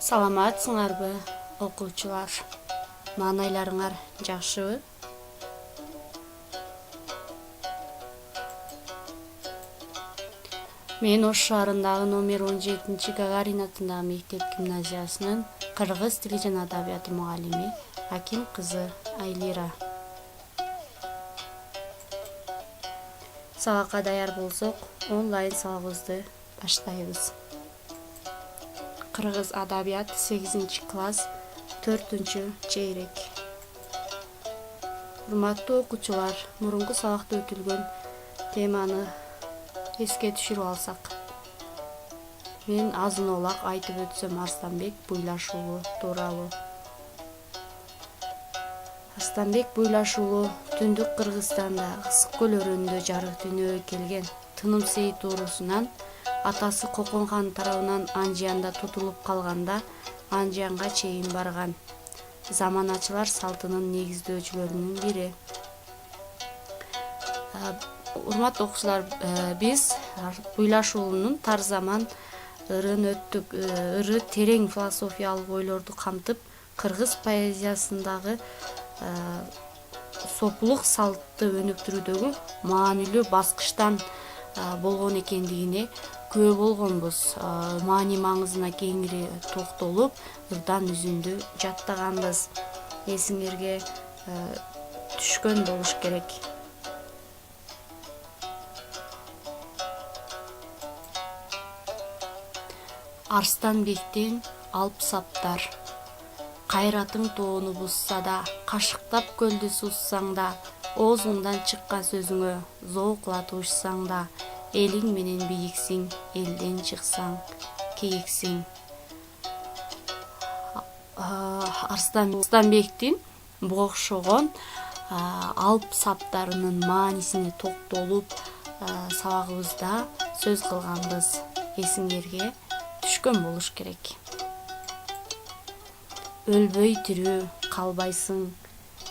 Саламатсыңарбы, окуучулар? Маанайларыңар жакшыбы? Мен Ош шаарындагы номер 17 Гагарин атындагы мектеп гимназиясынын кыргыз тили жана адабияты мугалими Аким кызы Айлира. Сабакка даяр болсок, онлайн сабагыбызды баштайбыз. Кыргыз адабият 8-класс 4-чейрек. Урматтуу окуучулар, мурунку сабакта өтүлгөн теманы эске түшүрүп алсак. Мен азын олак айтып өтсөм Арстанбек Буйлаш уулу тууралуу. Арстанбек Буйлаш уулу Түндүк Кыргызстанда Ысык көл өрөөнүндө жарык дүйнөгө келген. Тыным Сейит уурусунан атасы Кокон хан тарабынан Анжиянда тутулуп калганда Анжиянга чейин барган. Заманачылар салтынын негиздөөчүлөрүнүн бири. Урматтуу окуучулар, биз Буйлаш уулунун тар заман ырын өттүк, ыры терең философиялык ойлорду камтып, кыргыз поэзиясындагы сопулук салтты өнүктүрүүдөгү маанилүү баскычтан болгон экендигине күбө болгонбуз. Маани маңызына кеңири токтолуп, ырдан үзүндү жаттаганбыз. Эсиңерге түшкөн болуш керек. Арстанбектен алп саптар. Кайратың тоону бузса да, кашыктап көлдү суссаң да, оозуңдан чыккан сөзүңө зоокла туушсаң да, элиң менен бийиксиң, элден чыксаң кейиксиң. Арстанбектин буга окшогон алп саптарынын маанисине токтолуп сабагыбызда сөз кылганбыз. Эсиңерге түшкөн болуш керек. Өлбөй тирүү калбайсың,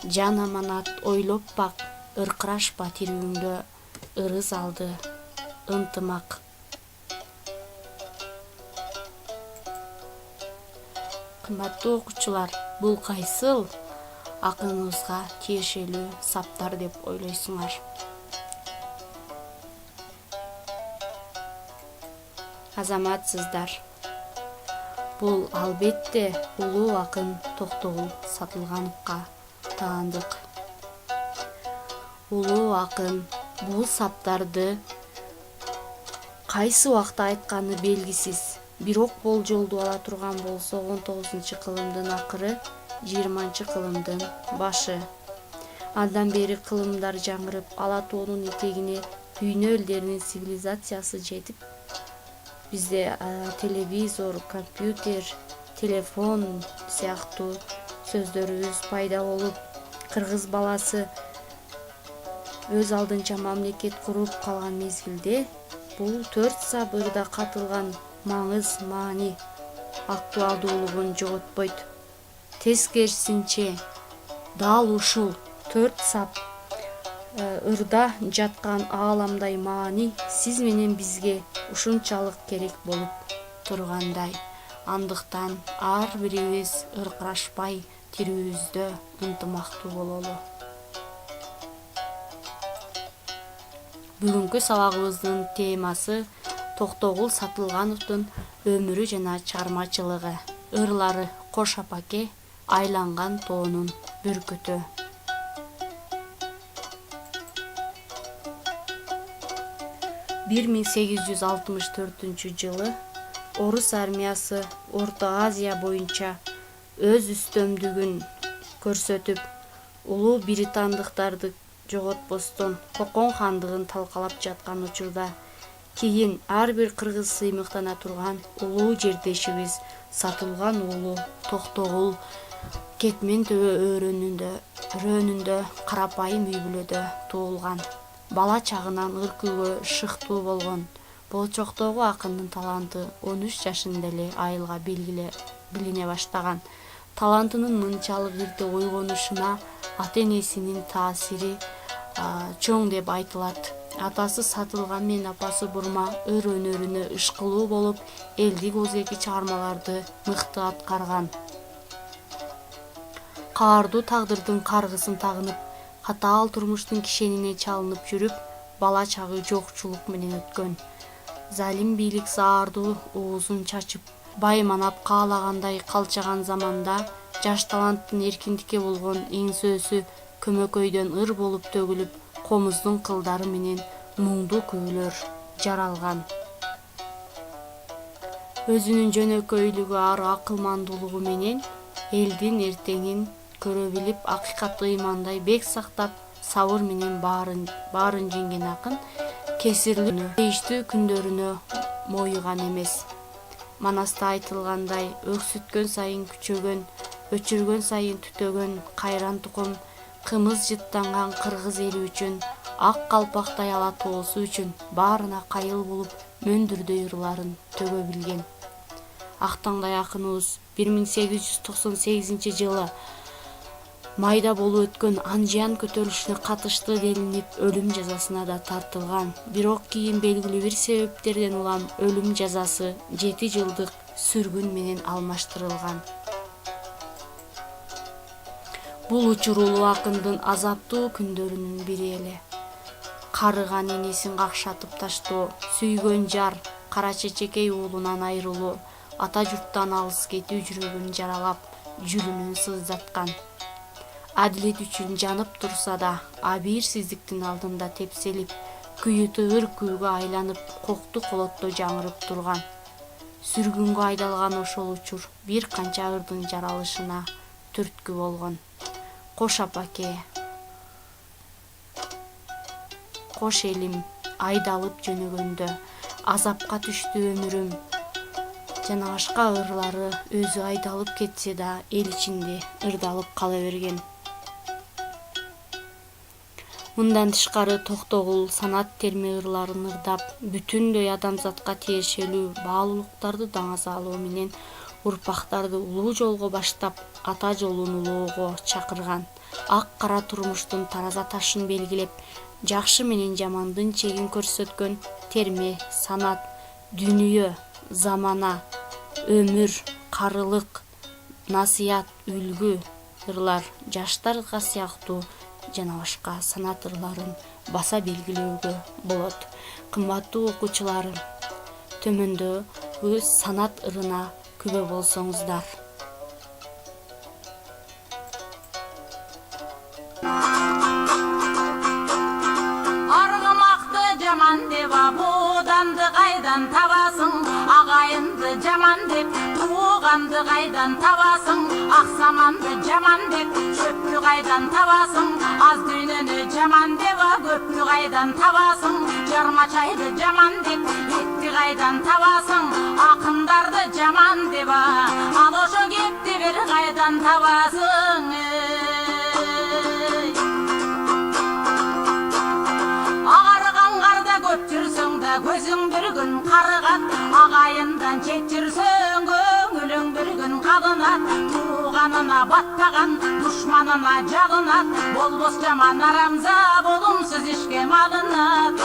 жан аманат ойлоп бак, ыркырашпа тирүүңдө, ырыс алды ынтымак. Кымбаттуу окуучулар, бул кайсыл акыныбызга тиешелүү саптар деп ойлойсуңар? Азаматсыздар. Бул албетте улуу акын Токтогул Сатылгановго таандык. Улуу акын бул саптарды кайсы убакта айтканы белгисиз, бирок болжолду ала турган болсо 19-кылымдын акыры, 20-кылымдын башы. Андан бери кылымдар жаңырып, ала тоонун этегине дүйнө элдеринин цивилизациясы жетип, бизде телевизор, компьютер, телефон сыяктуу сөздөрүбүз пайда болуп, кыргыз баласы өз алдынча мамлекет куруп калган мезгилде бул 4 сабырда катылган маңыз, маани актуалдуулугун жоготпойт. Тескерисинче, дал ушул 4 сап ырда жаткан ааламдай маани сиз менен бизге ушунчалык керек болуп тургандай. Андыктан ар бирибиз ыркырашпай тирүүбүздө ынтымактуу бололу. Бүгүнкү сабагыбыздын темасы Токтогул Сатылгановдун өмүрү жана чыгармачылыгы. Ырлары Кош апаке, Айланган тоонун бүркүтү. 1864 Орус армиясы Орто Азия боюнча өз үстөмдүгүн көрсөтүп, улуу британдыктарды жоготпостон Кокон хандыгын талкалап жаткан учурда, кийин ар бир кыргыз сыймыктана турган улуу жердешибиз Сатылган уулу Токтогул Кетмен төбө өрөөнүндө карапайым үй бүлөдө туулган. Бала чагынан ыркүгө шыктуу болгон. Болчоктогу акындын таланты 13 жашында эле айылга билине баштаган. Талантынын мынчалык ирте ойгонушуна ата-энесинин таасири чоң деп айтылат. Атасы сатылган менен апасы бурма өр өнөрүнө ышкылуу болуп, элдик озеки чыгармаларды мыкты аткарган. Каардуу тагдырдын каргысын тагынып, катаал турмуштун кишенине чалынып жүрүп, бала чагы жокчулук менен өткөн. Залим бийлик заардуу оозун чачып, байманап каалагандай калчаган заманда жаш таланттын эркиндикке болгон эңсөөсү көмөкөйдөн ыр болуп төгүлүп, комуздун кылдары менен муңдуу күйлөр жаралган. Өзүнүн жөнөкөйлүгү ары акылмандуулугу менен элдин эртеңин көрө билип, акыйкатты ыймандай бек сактап, сабыр менен баарын жеңген акын кесирлүү тийиштүү күндөрүнө моюган эмес. Манаста айтылгандай, өксүткөн сайын күчөгөн, өчүргөн сайын түтөгөн кайран тукум, кымыз жыттанган кыргыз эли үчүн, ак калпактай ала тоосу үчүн баарына кайыл болуп, мөндүрдөй ырларын төгө билген. Актаңдай акыныбыз 1898 жылы майда болуп өткөн Анжиян көтөрүлүшүнө катышты делинип, өлүм жазасына да тартылган. Бирок кийин белгилүү бир себептерден улам өлүм жазасы 7 жылдык сүргүн менен алмаштырылган. Бул учурулуу акындын азаптуу күндөрүнүн бири эле. Карыган энесин какшатып таштоо, сүйгөн жар, кара чечекей уулунан айрылуу, ата журттан алыс кетүү жүрөгүн жаралап, жүрүнүн сыздаткан. Адилет үчүн жанып турса да, абийирсиздиктин алдында тепселип, күйү тыгыр күүгө айланып, кокту колотто жаңырып турган. Сүргүнгө айдалган ошол учур бир канча ырдын жаралышына түрткү болгон. Кош апаке, кош элим, айдалып жөнөгөндө, азапка түштү өмүрүм. Жана башка ырлары өзү айдалып кетсе да, эл ичинде ырдалып кала берген. Мындан тышкары Токтогул санат терме ырларын ырдап, бүтүндөй адамзатка тиешелүү баалуулуктарды даңазалоо менен урпактарды улуу жолго баштап, ата жолун улоого чакырган. Ак кара турмуштун тараза ташын белгилеп, жакшы менен жамандын чегин көрсөткөн терме, санат, дүнүйө, замана, өмүр, карылык, насыят, үлгү ырлар жаштарга сыяктуу жана башка санат ырларын баса белгилөөгө болот. Кымбаттуу окуучуларым, төмөндөгү санат ырына күбө болсоңуздар. Аргымакты жаман деп абуданды кайдан табасың, агайынды жаман деп тууганды кайдан табасың, аксаманды жаман деп чөптү кайдан табасың, аз дүйнөнү жаман деп көптү кайдан табасың, жарма чайды жаман деп этти кайдан табасың, акындарды жаман деп ал ошо кепти бир кайдан табасың. Агарган карда көп жүрсөң да көзүң бир күн карыгат, агайындан чет жүрсөң көңүлүң бир күн калынат, тууганына батпаган душманына жалынат, болбос жаман арамза болумсуз ишке малынат.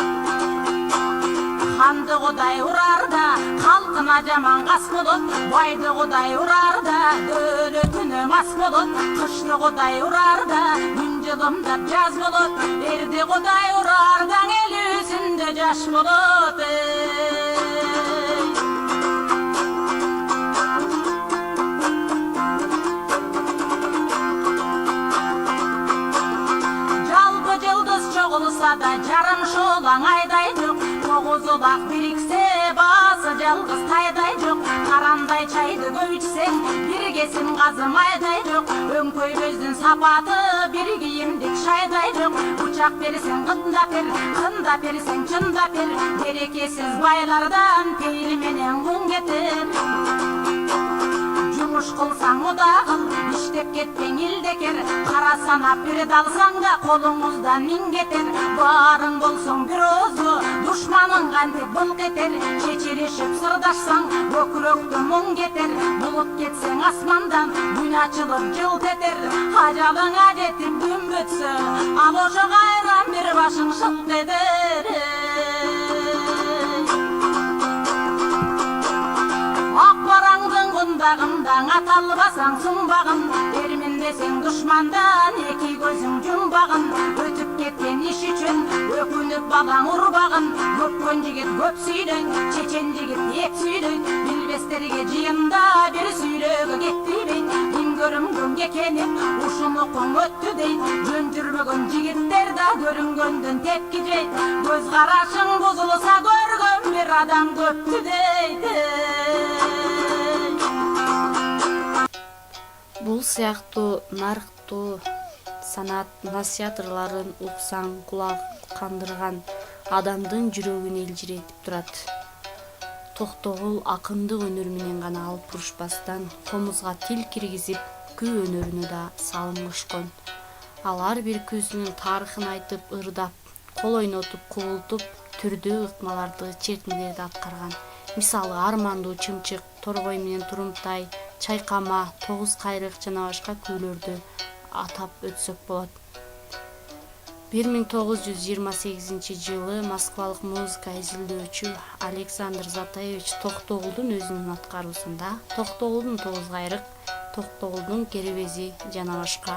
Ханды Кудай урар да калкына жаман кас болот, байды Кудай урар да дөөлөтүнө мас болот, кышты Кудай урар да күн жылымдап жаз болот, эрди Кудай урар да эл үстүндө жаш болот. Жалпы жылдыз чогулса да жарым шолаң айдай жок, тогуз улак бириксе баасы жалгыз тайдай жок, карандай чайды көп ичсең бир кесим казым айдай жок, өңкөй көздүн сапаты бир кийимдик шайдай жок, учак берсең кындап берсең чындап бер, берекесиз байлардан пейил менен кун кетер. Жумуш кылсаң уда кыл, иш иштеп кетпең илдекер, кара санап бир далсаң да колуңуздан миң кетер. Барың болсоң бир озу, душманың кантип былк этер. Чечилишип сырдашсаң, көкүрөктө мұң кетер. Булуп кетсең асмандан, күн ачылып жылт этер. Ажалыңа жетип күн бүтсө, ал ошо кайран бир башың шылт этер. Құндағымдан аталбасаң сұңбағын, бермін десең дұшмандан екі көзің жұмбағын. Өтіп кеткен иш үшін өкініп балаң ұрбағын. Көпкөн жігіт көп сүйдің, чечен жігіт еп сүйдің. Білбестерге жиында бір сүйрегі кетті бен. Дин көрімгөн кекеніп, ушынықың өтті дейін. Жөн жүрмөгөн жігіттер да көрінгөндін тепкі жейд. Көз қарашың бұзылыса көргөн бір адам көпті дейді. Бул сыяктуу нарыктуу санат насыяттарын уксаң кулак кандырган адамдын жүрөгүн элжиретип турат. Токтогул акындык өнөр менен гана алып бурушпастан комузга тил киргизип күү өнөрүнө да салым кошкон. Ал ар бир күүсүнүн тарыхын айтып, ырдап, кол ойнотуп, кубултуп, түрдүү ыкмаларды, чечмелерди аткарган. Мисалы Армандуу чымчык, Торгой менен Турумтай, Чайкама, Тогуз кайрык жана башка күйлөрдү атап өтсөк болот. 1928-жылы москвалык музыка изилдөөчү Александр Затаевич Токтогулдун өзүнүн аткаруусунда Токтогулдун Тогуз кайрык, Токтогулдун кербези жана башка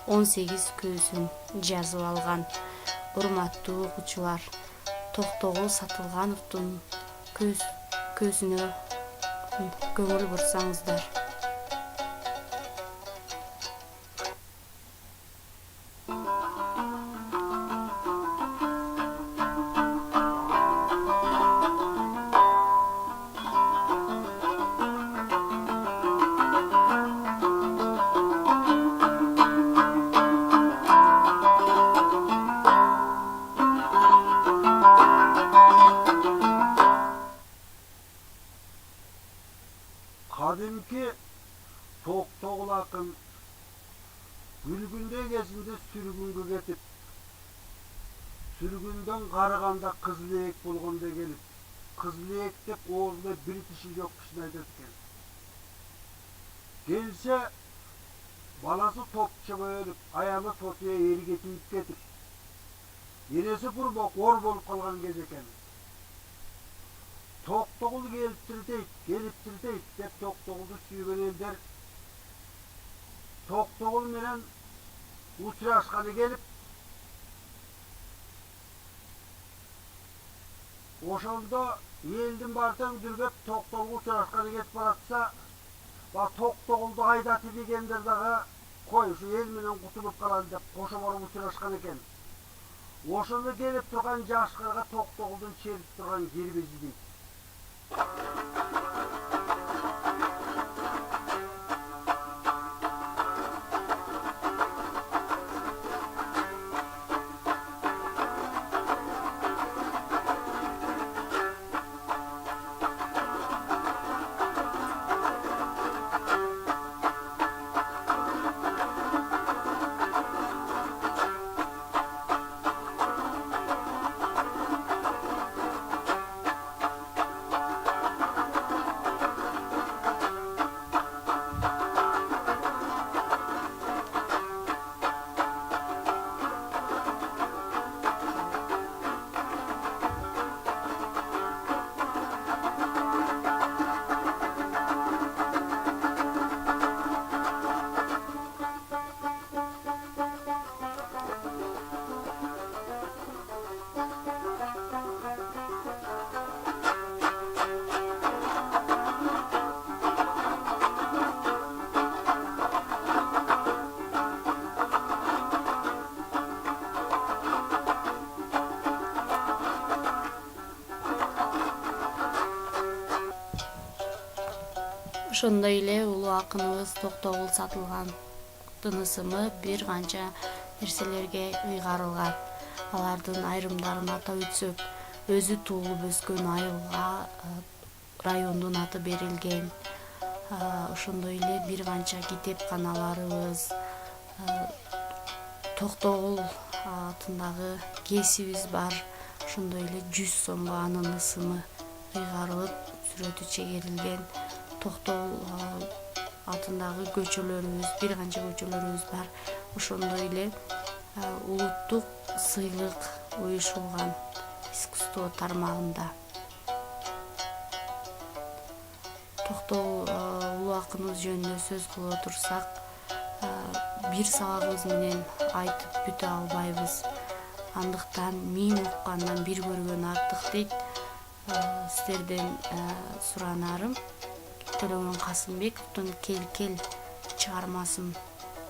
18 күүсүн жазып алган. Урматтуу окуучулар, Токтогул Сатылгановдун көзүнө көңүл бурсаңыздар. Kadimki Toktogul akın Gülgünde gezinde sürgüngü getip, sürgünden qaraganda kızlıyek bulganda gelip, kızlıyek dep oğuzda bir kişi yok kişine aydatken. Gelse balası topçu bölüp, ayalı totuya eri getirip getip, yenesi burbok or bolup kalgan gezeken. Toktogul geliptir deyip dep Toktoguldu sүйgөн elder Toktogul menen uçuraşkanı gelip oşonda eldin bardan dürgep Toktogul uçuraşkanı getip baratsa Toktoguldu aydatı degendir daga koy şu el menen kutulup kalan dep koşa borup uçuraşkan eken. Oşonda gelip turgan jaşkırga Toktoguldun çerip turgan kerbezi deyip. Ошондой эле улуу акыныбыз Токтогул Сатылгандын ысымы бир канча нерселерге ыйгарылган. Алардын айрымдарын атап өтсөк, өзү туулуп өскөн айылга райондун аты берилген. ошондой эле бир канча китепканаларыбыз, Токтогул атындагы кесибиз бар. Ошондой эле 100 сомго анын ысымы ыйгарылып, сүрөтү чегерилген Токтогул атындагы көчөлөрүбүз, бир канча көчөлөрүбүз бар. Ошондой эле улуттук сыйлык уюшулган искусство тармагында. Токтогул улуу акыныбыз жөнүндө сөз кылып отурсак, бир сабагыбыз менен айтып бүтө албайбыз. Андыктан 1000 уккандан бир көргөн артык дейт. Сиздерден суранарым, Төлөгөн Касымбековдун Кел чыгармасын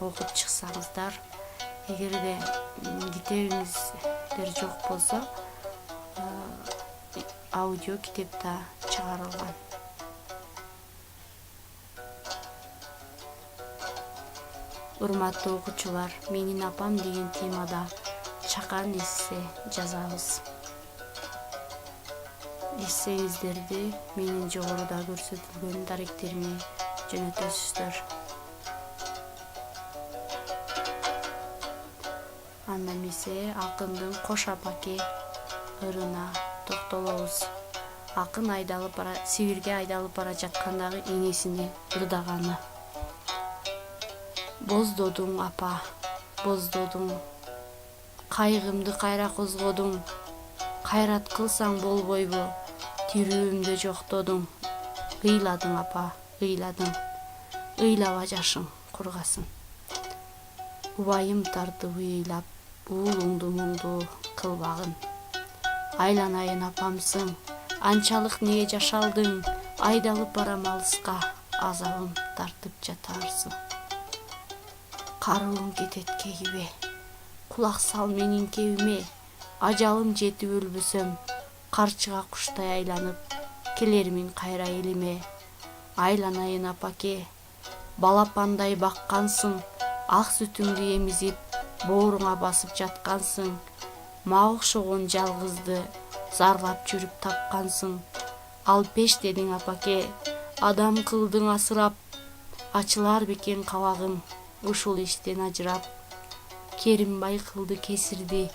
окуп чыксаңыздар. Эгерде китебиңиздер жок болсо, аудио китепта чыгарылган. Урматтуу окуучулар, менин апам деген темада чакан эссе жазабыз. Эссеңиздерди менин жогоруда көрсөтүлгөн даректериме жөнөтөсүздөр. Анда эмесе акындын Кош апаке ырына токтолобуз. Акын Сибирге айдалып бара жаткандагы энесине ырдаганы. Боздодуң апа, боздодуң, кайгымды кайра козгодуң, кайрат кылсаң болбойбу, тирүүмдө жоктодуң. Ыйладың апа, ыйладың, ыйлаба жашың кургасын. Убайым тартып ыйлап, уулуңду муңду кылбагын. Айланайын апамсың, анчалык неге жашалдың, айдалып барам алыска, азабын тартып жатарсың. Карылым кетет кегибе, кулак сал менин кебиме, ажалым жетип өлбөсөм, карчыга куштай айланып, келермин кайра элиме. Айланайын апаке, балапандай баккансың, ак сүтүңдү эмизип, бооруңа басып жаткансың. Мага окшогон жалгызды зарлап жүрүп тапкансың. Ал пеш дедиң апаке, адам кылдың асырап, ачылар бекен кабагың, ушул иштен ажырап. Керимбай кылды кесирди,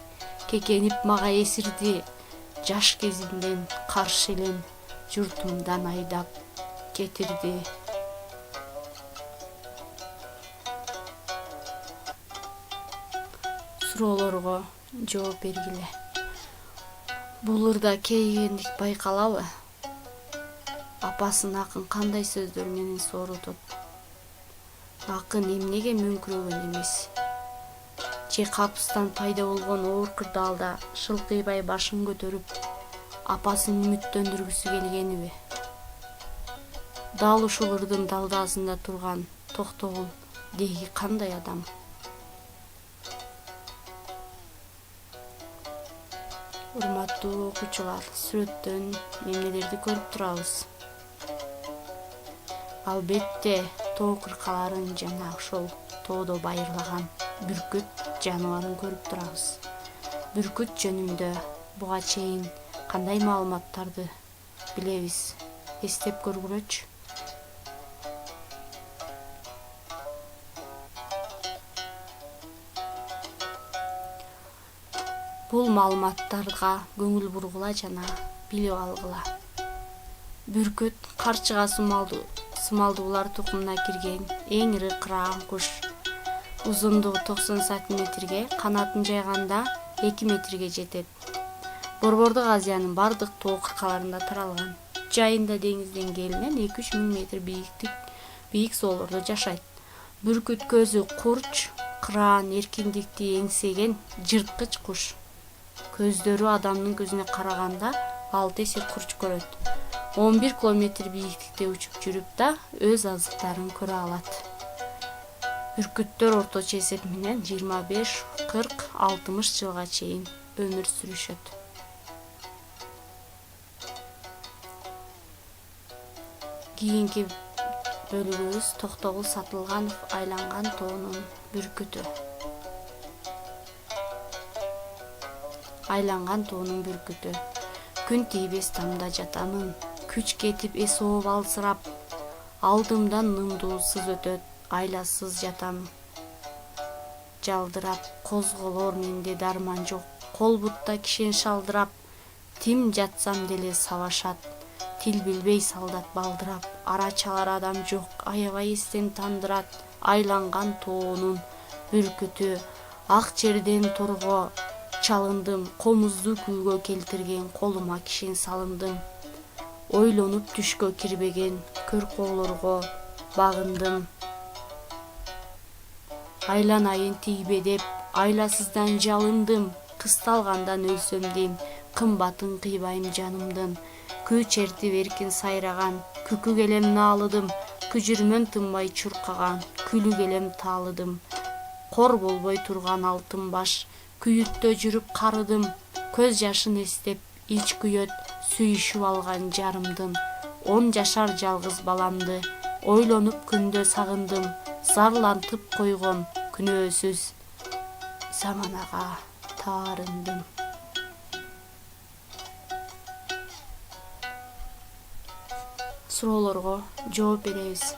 кекенип мага эсирди. Жаш кезимден каршы элем, журтумдан айдап кетирди. Суроолорго жооп бергиле. Бул ырда кейигендик байкалабы? Апасын акын кандай сөздөр менен соорутот? Акын эмнеге мөңкүрөгөн эмес? Же капыстан пайда болгон оор кырдаалда шылкыйбай башын көтөрүп, апасын үмүттөндүргүсү келгениби? Дал ушул ырдын далдаасында турган Токтогул деги кандай адам? Урматтуу окуучулар, сүрөттөн эмнелерди көрүп турабыз? Албетте, тоо кыркаларын жана ошол тоодо байырлаган бүркүт жаныбарын көрүп турабыз. Бүркүт жөнүндө буга чейин кандай маалыматтарды билебиз? Эстеп көргүлөчү. Бул маалыматтарга көңүл бургула жана билип алгыла. Бүркүт карчыга сымалдуулар тукумуна кирген эң ири кыраан куш. Узундугу 90 сантиметрге, канатын жайганда 2 метрге жетет. Борбордук Азиянын бардык тоо кыркаларында таралган. Жайында деңиз деңгээлинен 2-3 миң метр бийик соолордо жашайт. Бүркүт көзү курч, кыраан, эркиндикти эңсеген жырткыч куш. Көздөрү адамдын көзүнө караганда 6 эсе курч көрөт. 11 километр бийиктикте учуп жүрүп да өз азыктарын көрө алат. Бүркүттөр орточо эсеп менен 25, 40, 60 жылга чейин өмүр сүрүшөт. Кийинки бөлүгүбүз Токтогул Сатылганов айланган тоонун бүркүтү. Айланган тоонун бүркүтү. Күн тийбес тамда жатамын, күч кетип эс ооп алсырап, Алдымдан нымдуусуз өтөт, айласыз жатам. Жалдырап, козголор менде дарман жок. Кол бутта кишен шалдырап, тим жатсам деле сабашат. Тил билбей солдат балдырап, ара чалар адам жок, аябай эстен тандырат. Айланган тоонун бүркүтү, ак жерден торго чалындым, комузду күүгө келтирген колума кишен салындым. Ойлонуп түшкө кирбеген көркөөлөргө багындым. Айланайын тийбе деп, айласыздан жалындым. Кысталгандан өлсөм дейм, кымбатын кыйбайм жанымдын. Күү чертип эркин сайраган, күкү келем наалыдым. Күжүрмөн тынбай чуркаган, күлү келем таалыдым. Кор болбой турган алтын баш, күйүттө жүрүп карыдым. Көз жашын эстеп, ич күйөт, сүйүшүп алган жарымдын. 10 жашар жалгыз баламды, ойлонуп күндө сагындым. Зарлантып койгом, күнөөсүз заманага таарындым. Суроолорго жооп беребиз.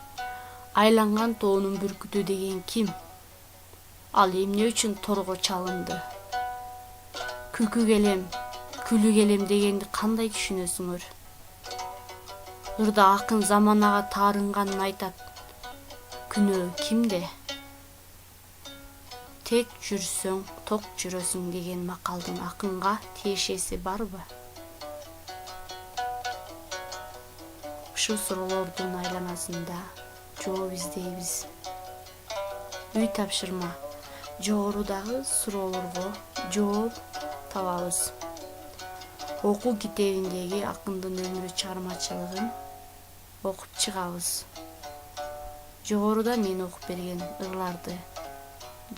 Айланган тоонун бүркүтү деген ким? Ал эмне үчүн торго чалынды? Күкү келем, күлү келем дегенди кандай түшүнөсүңөр? Ырда акын заманага таарынганын айтат. Күнөө кимде? Тек жүрсөң, ток жүрөсүң деген макалдын акынга тиешеси барбы? Ушул суроолордун айланасында жооп издейбиз. Үй тапшырма. Жогорудагы суроолорго жооп табабыз. Окуу китебиндеги акындын өмүрү чыгармачылыгын окуп чыгабыз. Жогоруда мен окуп берген ырларды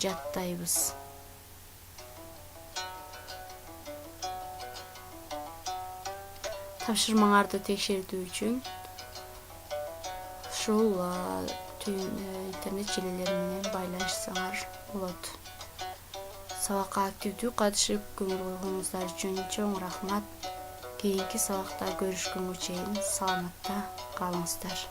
жаттайбыз. Тапшырмаңарды текшертүү үчүн ушул интернет желелери менен байланышсаңар болот. Сабакка активдүү катышып көңүл койгонуңуздар үчүн чоң рахмат. Кийинки сабакта көрүшкөнгө чейин саламатта калыңыздар.